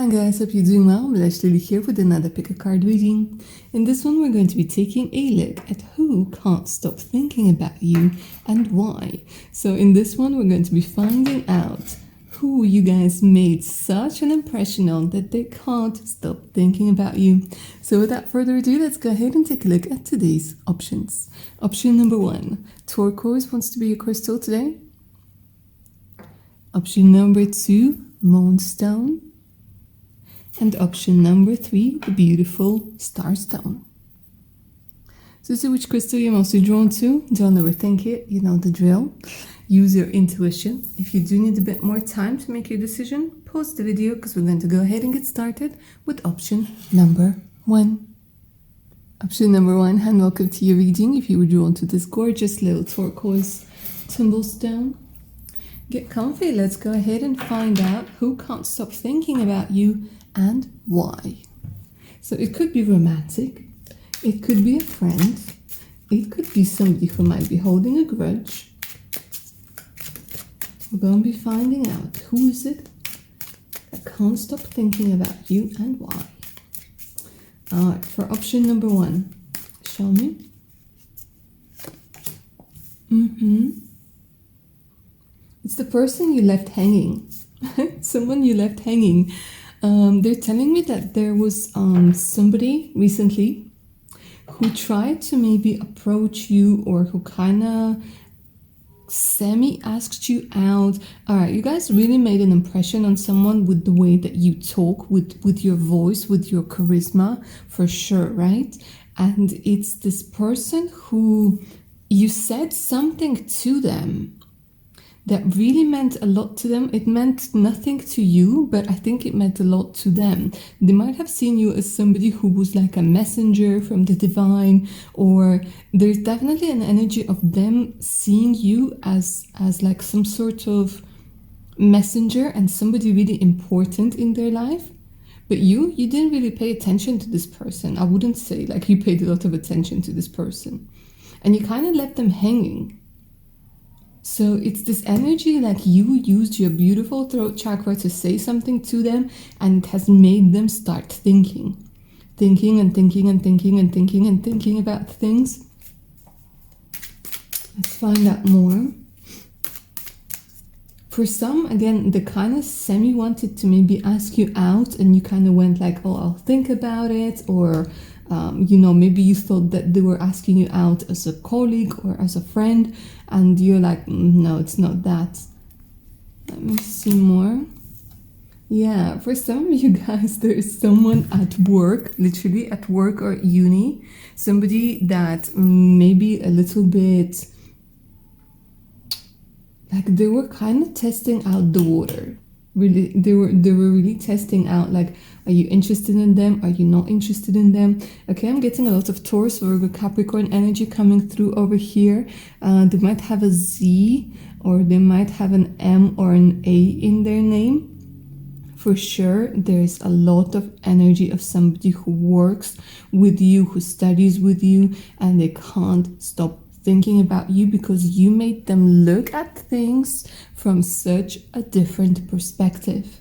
Hi guys, hope you're doing well. Blush Lily here with another pick a card reading. In this one we're going to be taking a look at who can't stop thinking about you and why. So in this one we're going to be finding out who you guys made such an impression on that they can't stop thinking about you. So without further ado, let's go ahead and take a look at today's options. Option number 1, turquoise wants to be your crystal today. Option number 2, moonstone. And option number 3, the beautiful starstone. So see which crystal you're mostly drawn to. Don't overthink it, you know the drill. Use your intuition. If you do need a bit more time to make your decision, pause the video because we're going to go ahead and get started with option number 1. Option number 1, and welcome to your reading. If you were drawn to this gorgeous little turquoise tumblestone, get comfy. Let's go ahead and find out who can't stop thinking about you and why. So it could be romantic, it could be a friend, it could be somebody who might be holding a grudge. We're going to be finding out who is it that can't stop thinking about you and why. Alright, for option number 1, show me. It's the person you left hanging. Someone you left hanging. They're telling me that there was somebody recently who tried to maybe approach you or who kind of semi-asked you out. Alright, you guys really made an impression on someone with the way that you talk, with your voice, with your charisma, for sure, right? And it's this person who you said something to them that really meant a lot to them. It meant nothing to you, but I think it meant a lot to them. They might have seen you as somebody who was like a messenger from the divine, or there's definitely an energy of them seeing you as like some sort of messenger and somebody really important in their life. But you didn't really pay attention to this person. I wouldn't say like you paid a lot of attention to this person. And you kind of left them hanging. So it's this energy like you used your beautiful throat chakra to say something to them, and it has made them start thinking and thinking and thinking and thinking and thinking about things. Let's find out more. For some, again, they kind of semi wanted to maybe ask you out, and you kind of went like, oh, I'll think about it, or you know, maybe you thought that they were asking you out as a colleague or as a friend, and you're like, no, it's not that. Let me see more. Yeah, for some of you guys, there is someone at work, literally at work or uni, somebody that maybe a little bit, like they were kind of testing out the water. Really, they were really testing out, like, are you interested in them? Are you not interested in them? Okay, I'm getting a lot of Taurus, Virgo, Capricorn energy coming through over here. They might have a Z, or they might have an M or an A in their name. For sure, there's a lot of energy of somebody who works with you, who studies with you, and they can't stop thinking about you because you made them look at things from such a different perspective.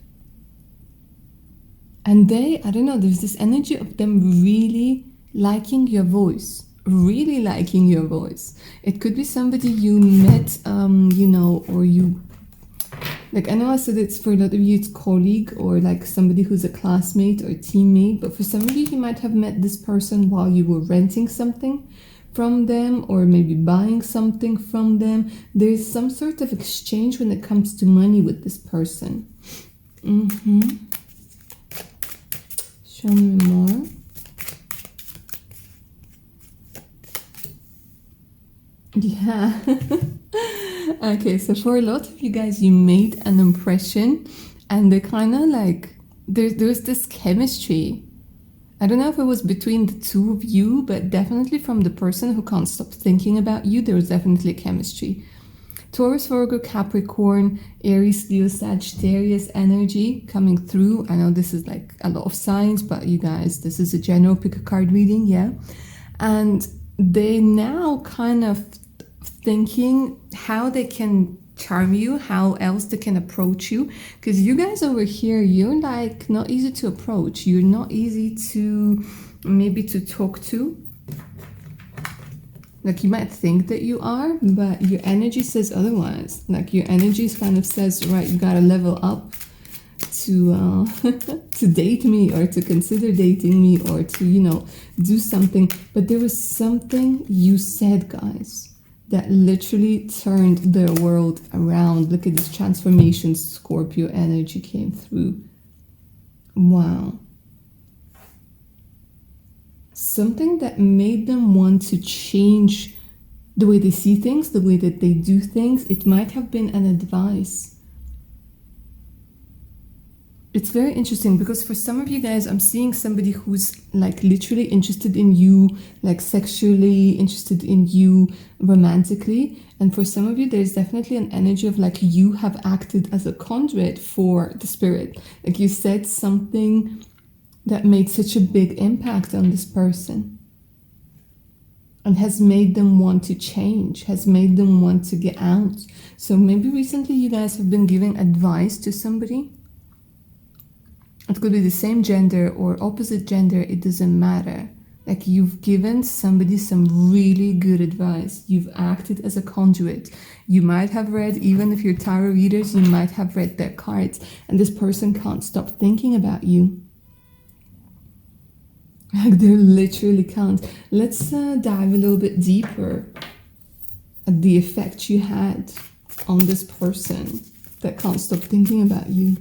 And they, I don't know, there's this energy of them really liking your voice, really liking your voice. It could be somebody you met, you know, or you, like, I know I said it's for a lot of you, it's colleague or like somebody who's a classmate or teammate, but for some of you, you might have met this person while you were renting something from them, or maybe buying something from them. There's some sort of exchange when it comes to money with this person. Show me more. Yeah. Okay, so for a lot of you guys, you made an impression, and they kind of like, there's this chemistry. I don't know if it was between the two of you, but definitely from the person who can't stop thinking about you, there was definitely chemistry. Taurus, Virgo, Capricorn, Aries, Leo, Sagittarius energy coming through. I know this is like a lot of signs, but you guys, this is a general pick a card reading, yeah? And they now kind of thinking how they can charm you, how else they can approach you. Because you guys over here, you're like not easy to approach. You're not easy to maybe to talk to. Like you might think that you are, but your energy says otherwise. Like your energy kind of says, right, you gotta level up to to date me, or to consider dating me, or to, you know, do something. But there was something you said, guys, that literally turned their world around. Look at this transformation. Scorpio energy came through. Wow. Something that made them want to change the way they see things, the way that they do things. It might have been an advice. It's very interesting because for some of you guys, I'm seeing somebody who's like literally interested in you, like sexually interested in you romantically. And for some of you, there's definitely an energy of like you have acted as a conduit for the spirit. Like you said something that made such a big impact on this person and has made them want to change, has made them want to get out. So maybe recently you guys have been giving advice to somebody. It could be the same gender or opposite gender, it doesn't matter. Like you've given somebody some really good advice. You've acted as a conduit. You might have read, even if you're tarot readers, you might have read their cards, and this person can't stop thinking about you. Like they literally can't. Let's dive a little bit deeper at the effect you had on this person that can't stop thinking about you.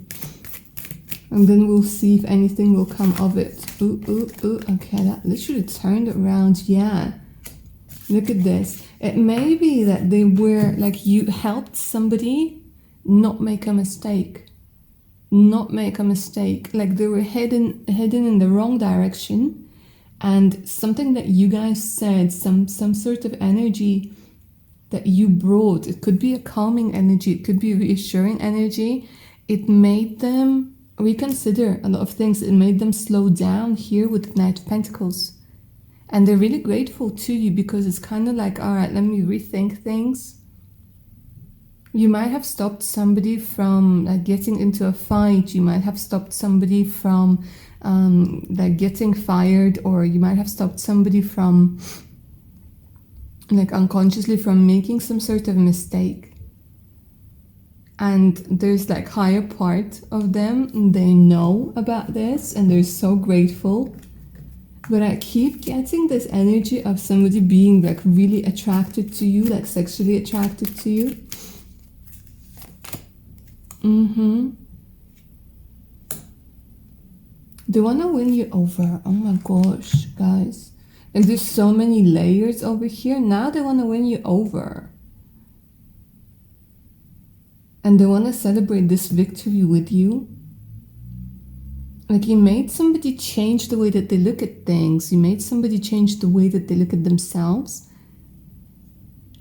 And then we'll see if anything will come of it. Ooh, ooh, ooh. Okay, that literally turned around. Yeah. Look at this. It may be that they were like, you helped somebody not make a mistake. Not make a mistake. Like they were heading in the wrong direction. And something that you guys said, some sort of energy that you brought. It could be a calming energy. It could be a reassuring energy. It made them reconsider a lot of things. It made them slow down here with the Knight of Pentacles. And they're really grateful to you because it's kind of like, all right, let me rethink things. You might have stopped somebody from like getting into a fight. You might have stopped somebody from like getting fired, or you might have stopped somebody from like unconsciously from making some sort of mistake. And there's like higher part of them, they know about this and they're so grateful. But I keep getting this energy of somebody being like really attracted to you, like sexually attracted to you. They want to win you over. Oh my gosh, guys. Like there's so many layers over here. Now they want to win you over. And they want to celebrate this victory with you. Like you made somebody change the way that they look at things. You made somebody change the way that they look at themselves.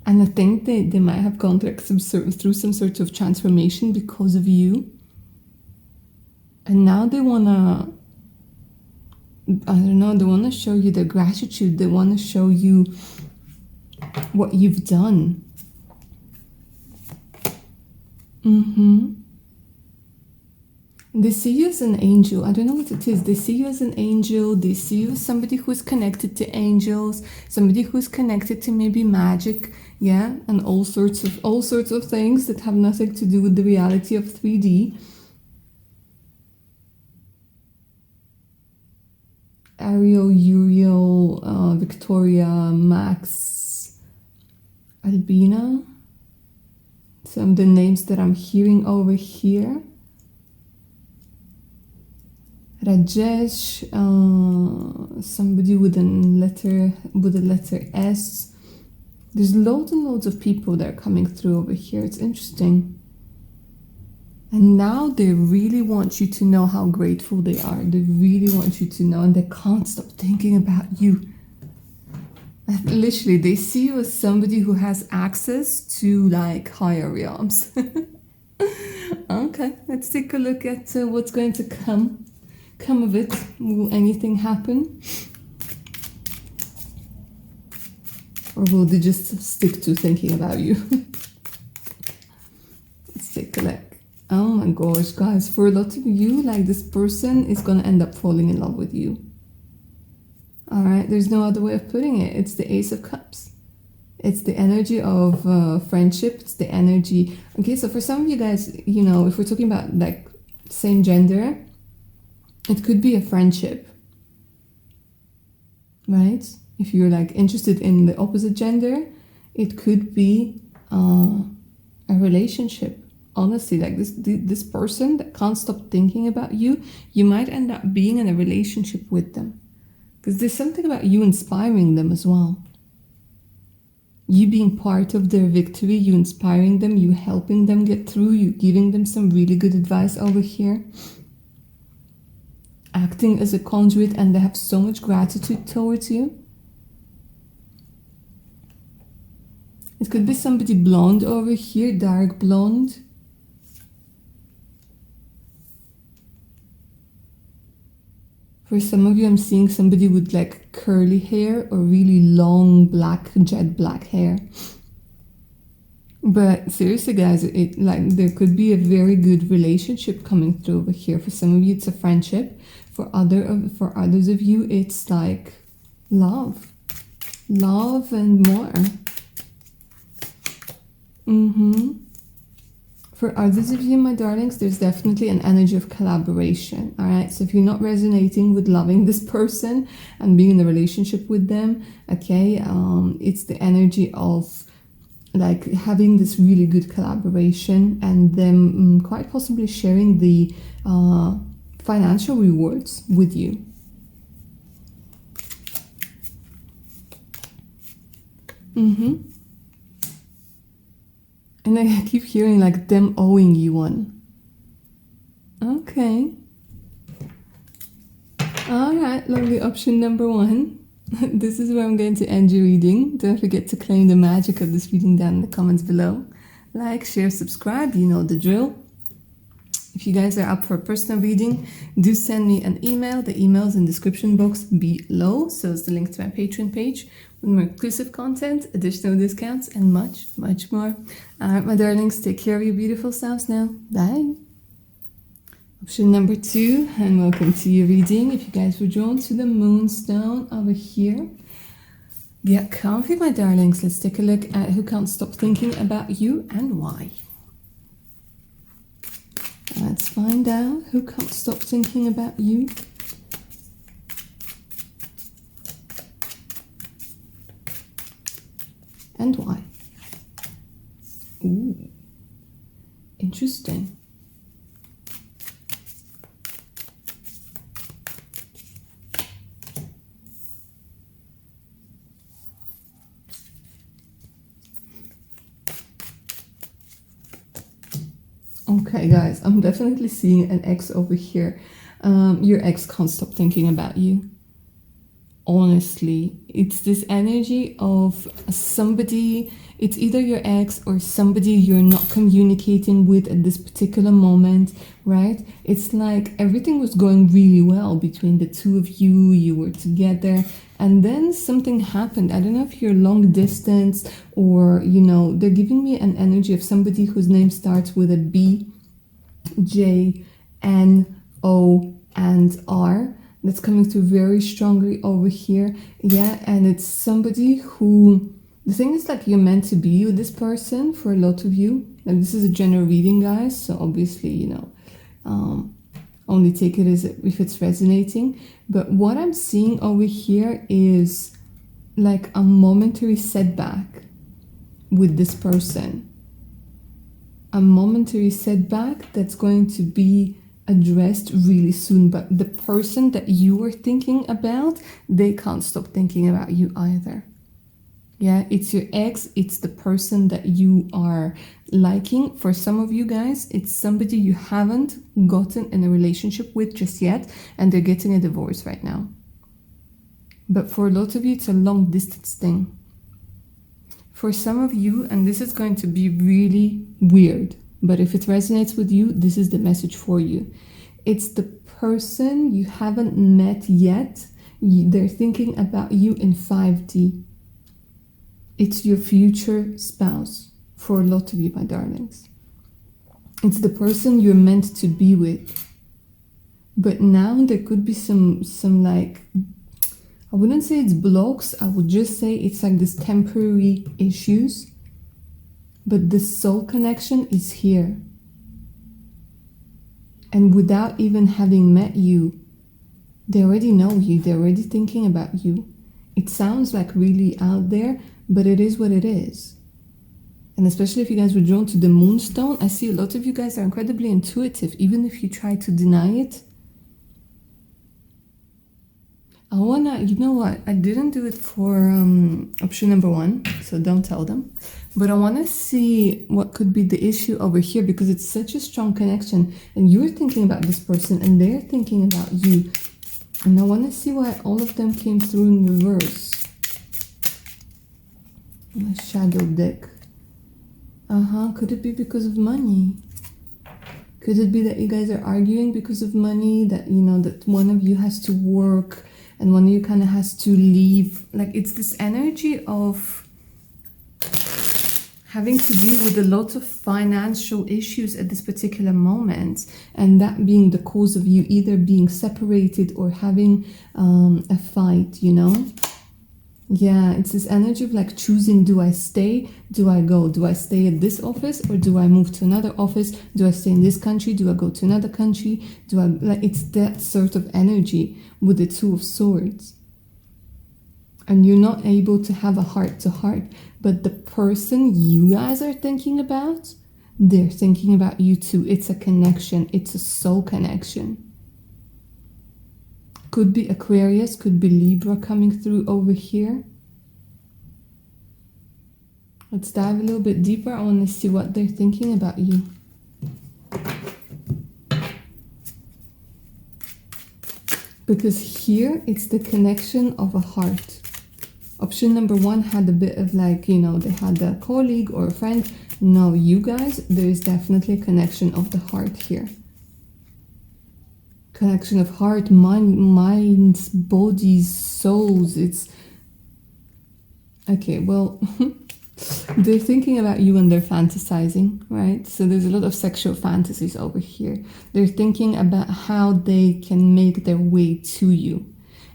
And I think they might have gone through some sort of transformation because of you. And now they want to, I don't know, they want to show you their gratitude. They want to show you what you've done. They see you as an angel. I don't know what it is. They see you as an angel. They see you as somebody who's connected to angels, somebody who's connected to maybe magic, yeah, and all sorts of things that have nothing to do with the reality of 3D. Ariel, Uriel, Victoria, Max, Albina. Some of the names that I'm hearing over here. Rajesh, somebody with a letter S. There's loads and loads of people that are coming through over here. It's interesting. And now they really want you to know how grateful they are. They really want you to know, and they can't stop thinking about you. Literally, they see you as somebody who has access to like higher realms. Okay, let's take a look at what's going to come of it. Will anything happen? Or will they just stick to thinking about you? my gosh, guys, for a lot of you, like this person is going to end up falling in love with you. All right, there's no other way of putting it. It's the Ace of Cups. It's the energy of friendship. It's the energy. Okay, so for some of you guys, you know, if we're talking about like same gender, it could be a friendship, right? If you're like interested in the opposite gender, it could be a relationship. Honestly, like this person that can't stop thinking about you, you might end up being in a relationship with them. Because there's something about you inspiring them as well. You being part of their victory, you inspiring them, you helping them get through, you giving them some really good advice over here. Acting as a conduit, and they have so much gratitude towards you. It could be somebody blonde over here, dark blonde. For some of you, I'm seeing somebody with like curly hair or really long black, jet black hair. But seriously, guys, it like there could be a very good relationship coming through over here. For some of you, it's a friendship. For others of you, it's like love and more. For others of you, my darlings, there's definitely an energy of collaboration. All right, so if you're not resonating with loving this person and being in a relationship with them, okay, it's the energy of like having this really good collaboration and them quite possibly sharing the financial rewards with you. And I keep hearing like them owing you one. Okay. All right, lovely. Option number 1. This is where I'm going to end your reading. Don't forget to claim the magic of this reading down in the comments below. Like, share, subscribe. You know the drill. If you guys are up for a personal reading, do send me an email. The email's in the description box below. So it's the link to my Patreon page with more exclusive content, additional discounts, and much, much more. All right, my darlings, take care of your beautiful selves now. Bye. Option number 2, and welcome to your reading. If you guys were drawn to the moonstone over here, get comfy, my darlings. Let's take a look at who can't stop thinking about you and why. Let's find out who can't stop thinking about you. And why? Ooh, interesting. Okay, guys, I'm definitely seeing an ex over here. Your ex can't stop thinking about you. Honestly, it's this energy of somebody, it's either your ex or somebody you're not communicating with at this particular moment, right? It's like everything was going really well between the two of you, you were together, and then something happened. I don't know if you're long distance or, you know, they're giving me an energy of somebody whose name starts with a B, J, N, O, and R. That's coming through very strongly over here. Yeah, and it's somebody who, the thing is like you're meant to be with this person for a lot of you. Like this is a general reading, guys, so obviously, you know, only take it as if it's resonating. But what I'm seeing over here is like a momentary setback with this person. A momentary setback that's going to be addressed really soon, but the person that you were thinking about, they can't stop thinking about you either. Yeah, it's your ex, it's the person that you are liking. For some of you guys, it's somebody you haven't gotten in a relationship with just yet, and they're getting a divorce right now. But for a lot of you, it's a long distance thing. For some of you, and this is going to be really weird, but if it resonates with you, this is the message for you. It's the person you haven't met yet. They're thinking about you in 5D. It's your future spouse for a lot of you, my darlings. It's the person you're meant to be with. But now there could be some like, I wouldn't say it's blocks, I would just say it's like this temporary issues. But the soul connection is here. And without even having met you, they already know you, they're already thinking about you. It sounds like really out there, but it is what it is. And especially if you guys were drawn to the moonstone, I see a lot of you guys are incredibly intuitive, even if you try to deny it. I wanna, you know what, I didn't do it for option number 1, so don't tell them. But I wanna see what could be the issue over here, because it's such a strong connection and you're thinking about this person and they're thinking about you. And I wanna see why all of them came through in reverse. My shadow deck. Could it be because of money? Could it be that you guys are arguing because of money? That, you know, that one of you has to work and one of you kind of has to leave. Like, it's this energy of having to deal with a lot of financial issues at this particular moment. And that being the cause of you either being separated or having a fight, you know? Yeah, it's this energy of like choosing, do I stay? Do I go? Do I stay at this office or do I move to another office? Do I stay in this country? Do I go to another country? Do I, like, it's that sort of energy with the Two of Swords. And you're not able to have a heart to heart, but the person you guys are thinking about, they're thinking about you too. It's a connection. It's a soul connection. Could be Aquarius, could be Libra coming through over here. Let's dive a little bit deeper. I want to see what they're thinking about you. Because here it's the connection of a heart. Option number 1 had a bit of like, you know, they had a colleague or a friend. No, you guys, there is definitely a connection of the heart here. Connection of heart, minds, bodies, souls. It's okay. Well, they're thinking about you and they're fantasizing, right? So there's a lot of sexual fantasies over here. They're thinking about how they can make their way to you,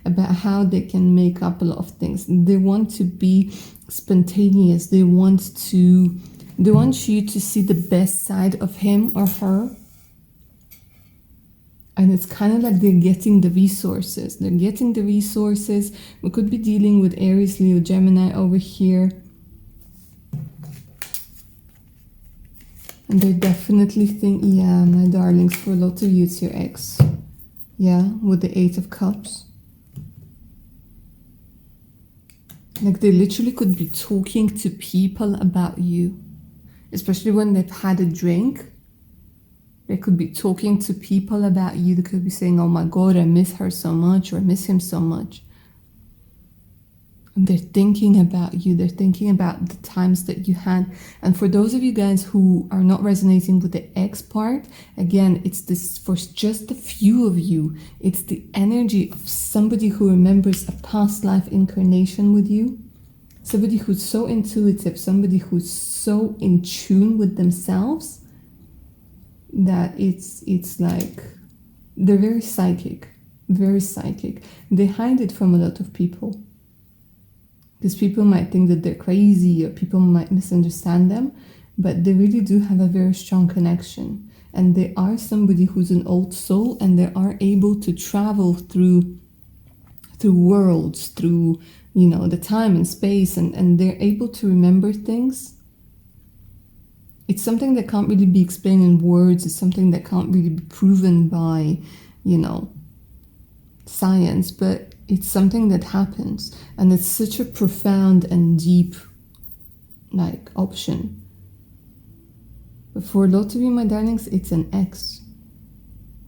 about how they can make up a lot of things. They want to be spontaneous. They want you to see the best side of him or her. And it's kind of like they're getting the resources. They're getting the resources. We could be dealing with Aries, Leo, Gemini over here. And they definitely think, yeah, my darlings, for a lot of you, it's your ex. Yeah, with the 8 of Cups. Like, they literally could be talking to people about you. Especially when they've had a drink. They could be talking to people about you. They could be saying, oh my God, I miss her so much, or I miss him so much. And they're thinking about you. They're thinking about the times that you had. And for those of you guys who are not resonating with the ex part, again, it's this for just a few of you. It's the energy of somebody who remembers a past life incarnation with you. Somebody who's so intuitive, somebody who's so in tune with themselves, that it's like they're very psychic. They hide it from a lot of people because people might think that they're crazy or people might misunderstand them, but they really do have a very strong connection, and they are somebody who's an old soul, and they are able to travel through worlds, through, you know, the time and space, and they're able to remember things. It's something that can't really be explained in words. It's something that can't really be proven by, you know, science, but it's something that happens. And it's such a profound and deep, like, option. But for a lot of you, my darlings, it's an ex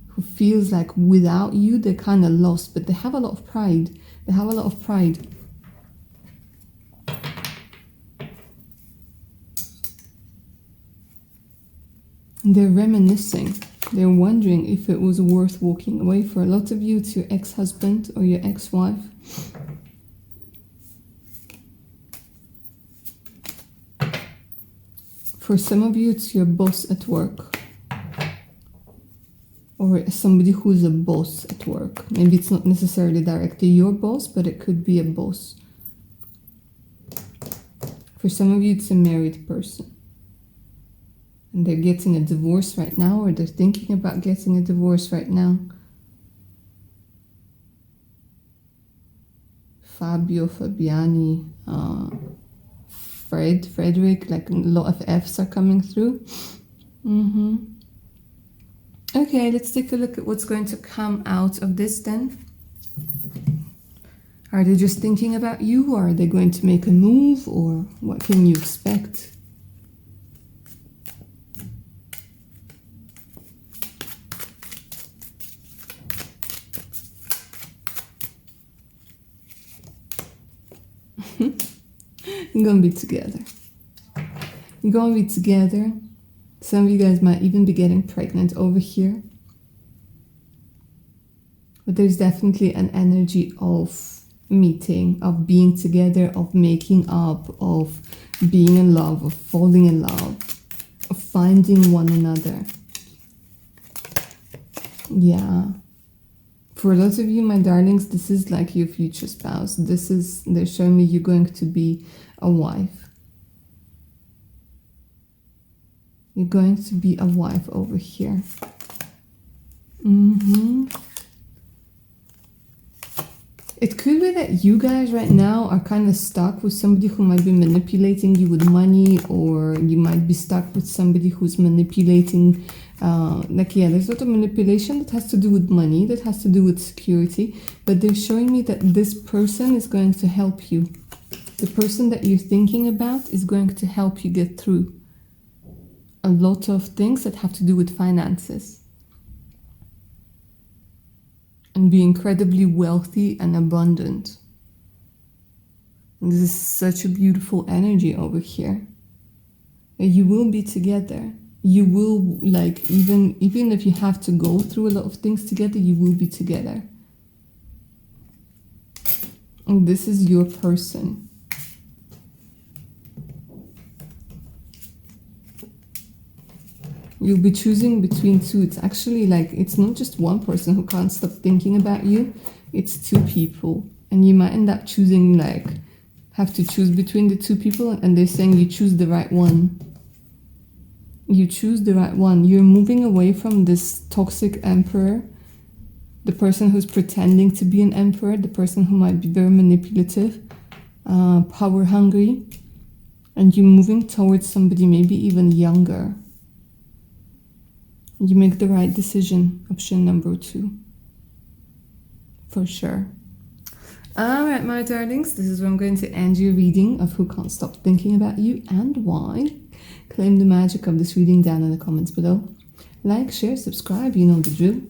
who feels like without you, they're kind of lost, but they have a lot of pride. They have a lot of pride. They're reminiscing. They're wondering if it was worth walking away. For a lot of you, it's your ex-husband or your ex-wife. For some of you, it's your boss at work. or somebody who's a boss at work. Maybe it's not necessarily directly your boss, but it could be a boss. For some of you, it's a married person. And they're getting a divorce right now, or they're thinking about getting a divorce right now. Fabio, Fabiani, Frederick, like a lot of F's are coming through. Okay, let's take a look at what's going to come out of this then. Are they just thinking about you, or are they going to make a move, or what can you expect? You're gonna be together. You're gonna be together. Some of you guys might even be getting pregnant over here. But there's definitely an energy of meeting, of being together, of making up, of being in love, of falling in love, of finding one another. Yeah. For a lot of you, my darlings, this is like your future spouse. They're showing me you're going to be a wife. You're going to be a wife over here. It could be that you guys right now are kind of stuck with somebody who might be manipulating you with money, or you might be stuck with somebody who's manipulating, there's a lot of manipulation that has to do with money, that has to do with security, but they're showing me that this person is going to help you. The person that you're thinking about is going to help you get through a lot of things that have to do with finances. And be incredibly wealthy and abundant. And this is such a beautiful energy over here. You will be together. You will, like, even if you have to go through a lot of things together, you will be together. And this is your person. You'll be choosing between two. It's actually like, it's not just one person who can't stop thinking about you. It's two people. And you might end up choosing, like, have to choose between the two people. And they're saying you choose the right one. You choose the right one. You're moving away from this toxic emperor. The person who's pretending to be an emperor. The person who might be very manipulative. Power hungry. And you're moving towards somebody maybe even younger. You make the right decision, option number 2. For sure. Alright, my darlings, this is where I'm going to end your reading of Who Can't Stop Thinking About You and Why. Claim the magic of this reading down in the comments below. Like, share, subscribe, you know the drill.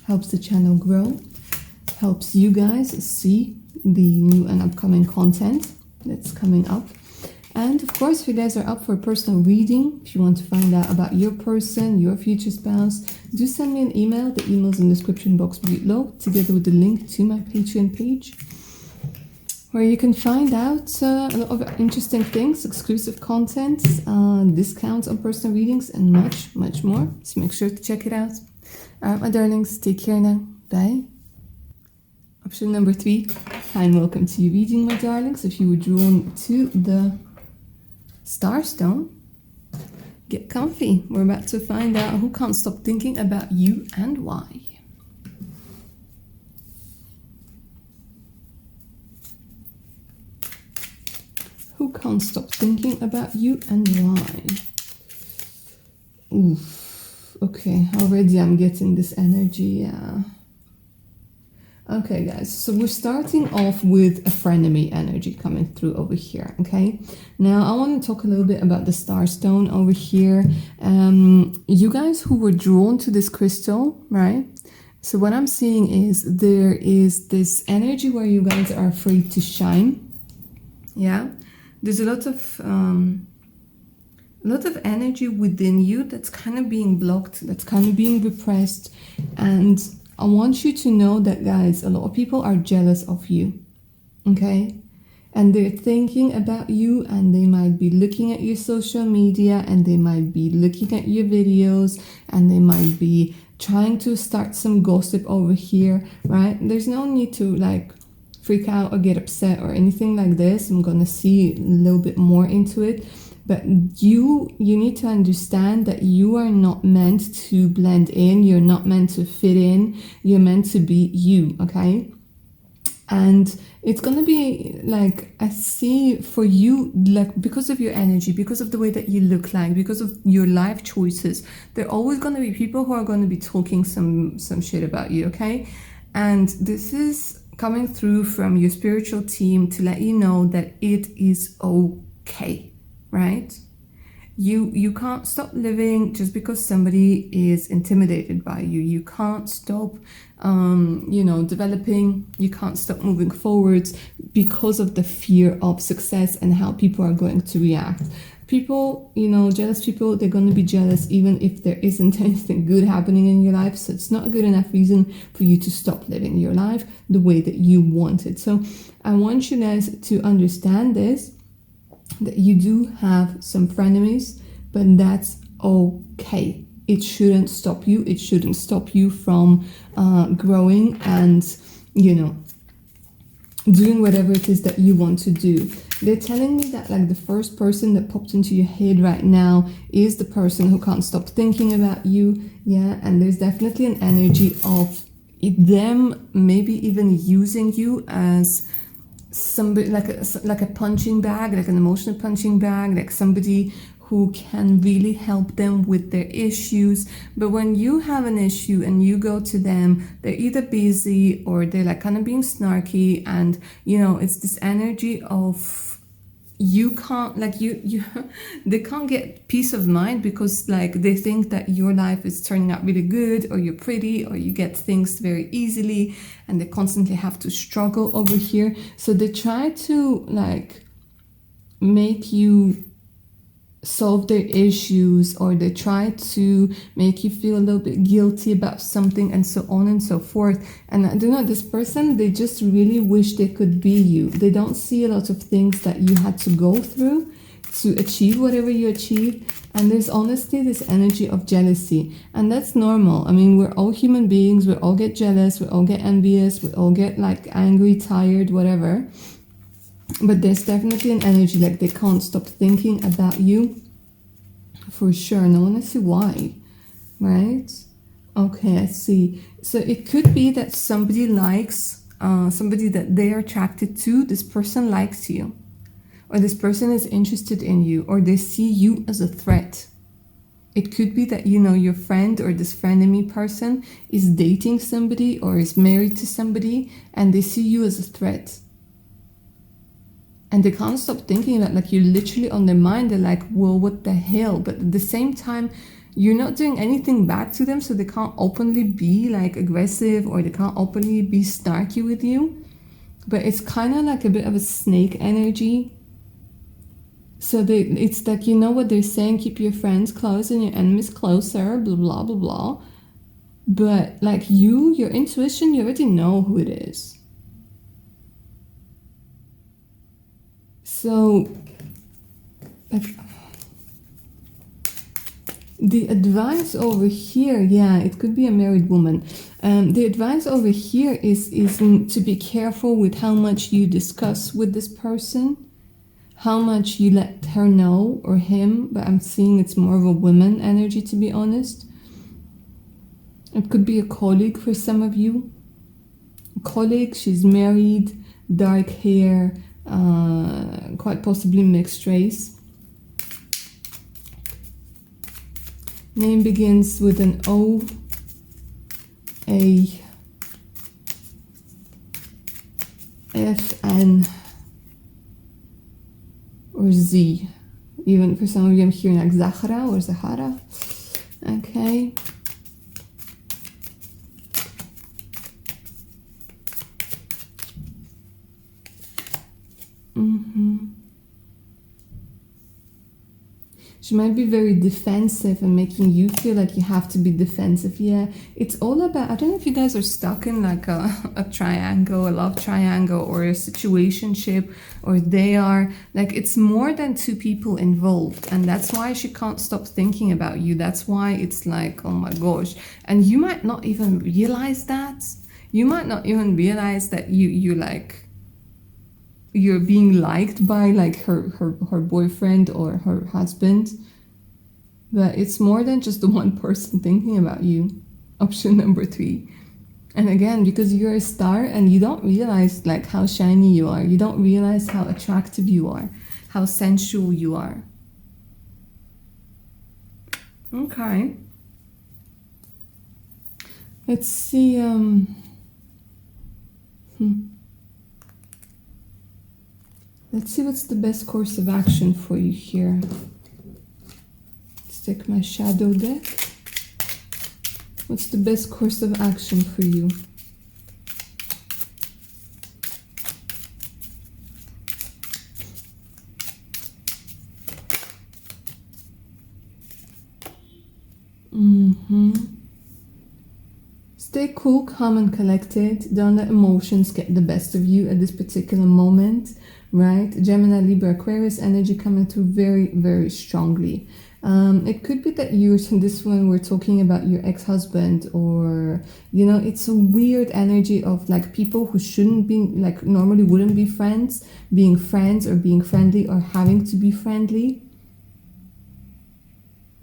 Helps the channel grow. Helps you guys see the new and upcoming content that's coming up. And of course, if you guys are up for a personal reading, if you want to find out about your person, your future spouse, do send me an email. The email's in the description box below, together with the link to my Patreon page, where you can find out a lot of interesting things, exclusive content, discounts on personal readings, and much, much more. So make sure to check it out. Alright, my darlings, take care now. Bye. Option number 3. Hi and welcome to your reading, my darlings. If you were drawn to the Starstone, get comfy. We're about to find out who can't stop thinking about you and why. Who can't stop thinking about you and why? Oof. Okay, already I'm getting this energy, yeah. Okay, guys, so we're starting off with a frenemy energy coming through over here, okay? Now, I want to talk a little bit about the Starstone over here. You guys who were drawn to this crystal, right? So what I'm seeing is there is this energy where you guys are afraid to shine, yeah? There's a lot of energy within you that's kind of being blocked, that's kind of being repressed, and I want you to know that, guys, a lot of people are jealous of you, okay? And they're thinking about you, and they might be looking at your social media, and they might be looking at your videos, and they might be trying to start some gossip over here, right? There's no need to like freak out or get upset or anything like this. I'm gonna see a little bit more into it. But you need to understand that you are not meant to blend in. You're not meant to fit in. You're meant to be you, okay? And it's going to be like, I see for you, like because of your energy, because of the way that you look like, because of your life choices, there are always going to be people who are going to be talking some shit about you, okay? And this is coming through from your spiritual team to let you know that it is okay, right? You can't stop living just because somebody is intimidated by you. You can't stop, developing. You can't stop moving forwards because of the fear of success and how people are going to react. People, jealous people, they're going to be jealous even if there isn't anything good happening in your life. So it's not a good enough reason for you to stop living your life the way that you want it. So I want you guys to understand this, that you do have some frenemies, but that's okay. It shouldn't stop you. It shouldn't stop you from growing and, doing whatever it is that you want to do. They're telling me that like the first person that popped into your head right now is the person who can't stop thinking about you. Yeah, and there's definitely an energy of them maybe even using you as somebody like a punching bag, like an emotional punching bag, like somebody who can really help them with their issues. But when you have an issue and you go to them, they're either busy or they're like kind of being snarky, and it's this energy of you can't like you they can't get peace of mind because like they think that your life is turning out really good, or you're pretty, or you get things very easily, and they constantly have to struggle over here. So they try to like make you solve their issues, or they try to make you feel a little bit guilty about something, and so on and so forth. And I don't know, this person, they just really wish they could be you. They don't see a lot of things that you had to go through to achieve whatever you achieved. And there's honestly this energy of jealousy, and that's normal. I mean, we're all human beings. We all get jealous, we all get envious, we all get like angry, tired, whatever. But there's definitely an energy like they can't stop thinking about you for sure. And I want to see why, right? Okay, I see. So it could be that somebody likes somebody that they're attracted to. This person likes you, or this person is interested in you, or they see you as a threat. It could be that, your friend or this frenemy person is dating somebody or is married to somebody, and they see you as a threat. And they can't stop thinking that, like, you're literally on their mind. They're like, well, what the hell? But at the same time, you're not doing anything bad to them, so they can't openly be, like, aggressive, or they can't openly be snarky with you. But it's kind of like a bit of a snake energy. So it's like, what they're saying, keep your friends close and your enemies closer, blah, blah, blah, blah. But, like, your intuition, you already know who it is. So, like, the advice over here, yeah, it could be a married woman. The advice over here is to be careful with how much you discuss with this person, how much you let her know, or him, but I'm seeing it's more of a woman energy, to be honest. It could be a colleague for some of you. A colleague, she's married, dark hair, quite possibly mixed race. Name begins with an O, A, F, N, or Z. Even for some of you, I'm hearing like Zahra or Zahara. Okay. She might be very defensive and making you feel like you have to be defensive. Yeah, it's all about, I don't know if you guys are stuck in like a triangle, a love triangle, or a situationship, or they are, like, it's more than two people involved. And that's why she can't stop thinking about you. That's why it's like, oh my gosh. And you might not even realize that. You might not even realize that you're being liked by like her boyfriend or her husband, but it's more than just the one person thinking about you. Option number 3. And again, because you're a star and you don't realize like how shiny you are, you don't realize how attractive you are, how sensual you are. Okay, let's see. Let's see what's the best course of action for you here. Let's take my shadow deck. What's the best course of action for you? Stay cool, calm, and collected. Don't let emotions get the best of you at this particular moment, right? Gemini, Libra, Aquarius energy coming through very, very strongly. It could be that you, in this one, we're talking about your ex-husband, or, you know, it's a weird energy of like people who shouldn't be, like normally wouldn't be friends, being friends or being friendly or having to be friendly.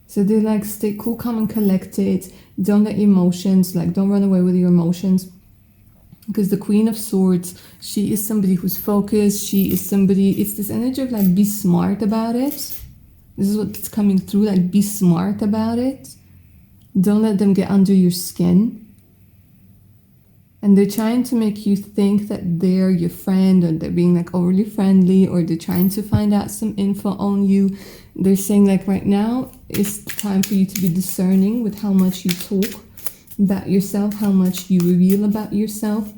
So they're like, stay cool, calm, and collected. Don't let emotions, like don't run away with your emotions. Because the Queen of Swords, she is somebody who's focused. She is somebody, it's this energy of like, be smart about it. This is what's coming through, like be smart about it. Don't let them get under your skin. And they're trying to make you think that they're your friend, or they're being like overly friendly, or they're trying to find out some info on you. They're saying like right now is time for you to be discerning with how much you talk about yourself, how much you reveal about yourself.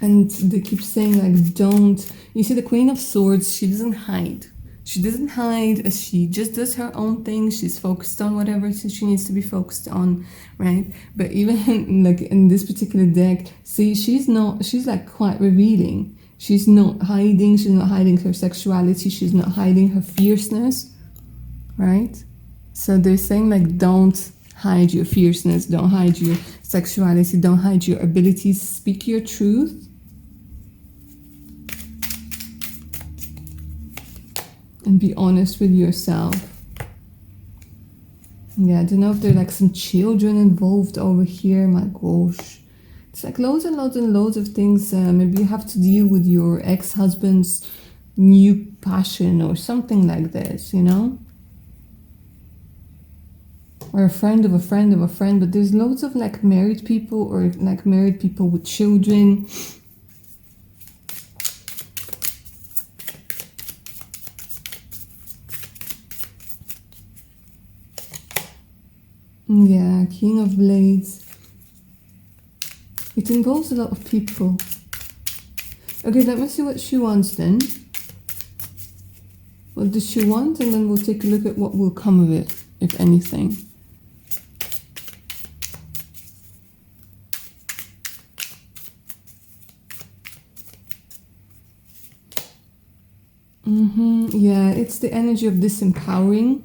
And they keep saying like, don't, you see the Queen of Swords, she doesn't hide. She doesn't hide, she just does her own thing. She's focused on whatever she needs to be focused on, right? But even like in this particular deck, see, she's like quite revealing. She's not hiding her sexuality, she's not hiding her fierceness, right? So they're saying like, don't hide your fierceness, don't hide your sexuality, don't hide your abilities, speak your truth. And be honest with yourself. Yeah, I don't know if there are like some children involved over here. My gosh. It's like loads and loads and loads of things. Maybe you have to deal with your ex-husband's new passion or something like this, you know? Or a friend of a friend of a friend. But there's loads of like married people, or like married people with children. Yeah, King of Blades. It involves a lot of people. Okay, let me see what she wants then. What does she want? And then we'll take a look at what will come of it, if anything. Yeah, it's the energy of disempowering.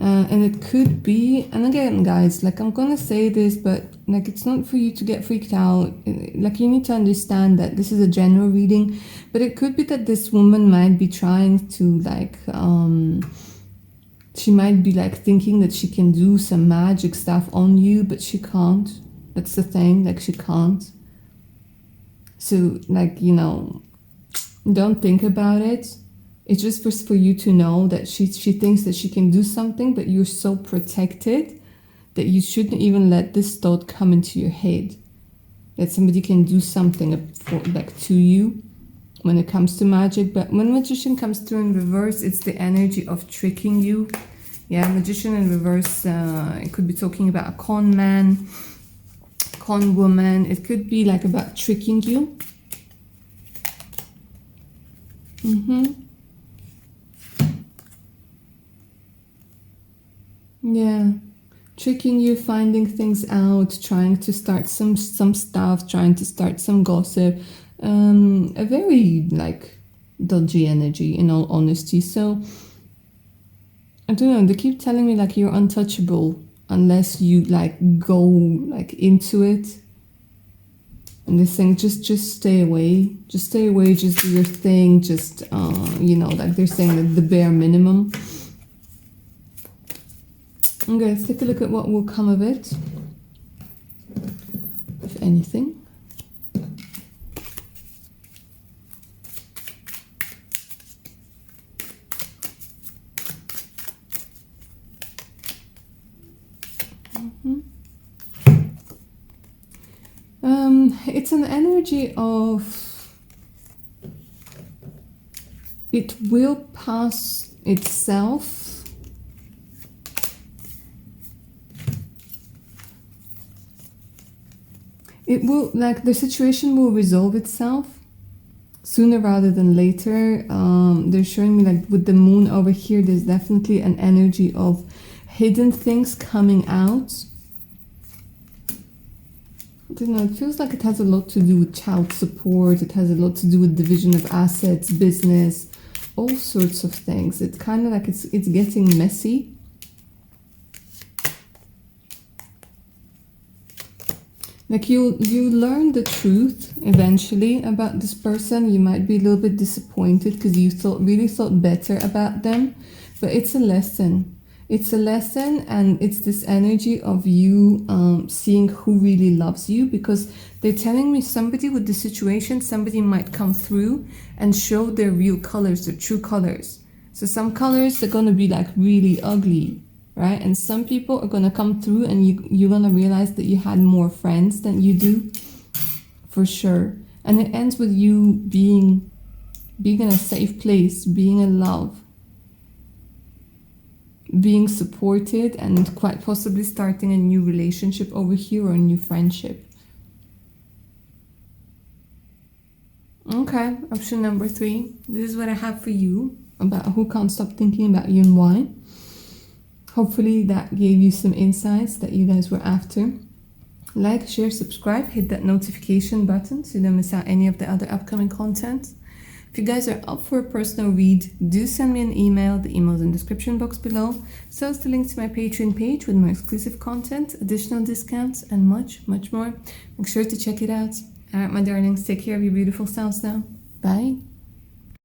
And it could be, and again guys, like I'm gonna say this, but like it's not for you to get freaked out. Like you need to understand that this is a general reading, but it could be that this woman might be trying to like she might be like thinking that she can do some magic stuff on you, but she can't. That's the thing, like she can't. So like, you know, don't think about it. It's just for you to know that she thinks that she can do something, but you're so protected that you shouldn't even let this thought come into your head. That somebody can do something for, like to you when it comes to magic. But when Magician comes through in reverse, it's the energy of tricking you. Yeah, Magician in reverse, it could be talking about a con man, con woman. It could be like about tricking you. Yeah. Tricking you, finding things out, trying to start some stuff, trying to start some gossip. A very like dodgy energy, in all honesty. So I don't know, they keep telling me like you're untouchable unless you like go like into it. And they're saying just stay away. Just stay away, just do your thing, just you know, like they're saying like the bare minimum. Okay, let's take a look at what will come of it. If anything. It's an energy of it will pass itself. It will, like, the situation will resolve itself sooner rather than later. They're showing me like with the moon over here, there's definitely an energy of hidden things coming out. I don't know, it feels like it has a lot to do with child support, it has a lot to do with division of assets, business, all sorts of things. It's kind of like it's getting messy. Like you learn the truth eventually about this person. You might be a little bit disappointed because you really thought better about them, but it's a lesson. It's a lesson, and it's this energy of you seeing who really loves you, because they're telling me somebody with the situation, somebody might come through and show their real colors, their true colors. So some colors, they're going to be like really ugly, right? And some people are going to come through and you're going to realize that you had more friends than you do, for sure. And it ends with you being in a safe place, being in love, being supported, and quite possibly starting a new relationship over here, or a new friendship. Okay, option number 3. This is what I have for you about who can't stop thinking about you and why. Hopefully that gave you some insights that you guys were after. Like, share, subscribe, hit that notification button so you don't miss out any of the other upcoming content. If you guys are up for a personal read, do send me an email. The email is in the description box below. So is the link to my Patreon page with more exclusive content, additional discounts, and much, much more. Make sure to check it out. Alright, my darlings, take care of your beautiful selves now. Bye.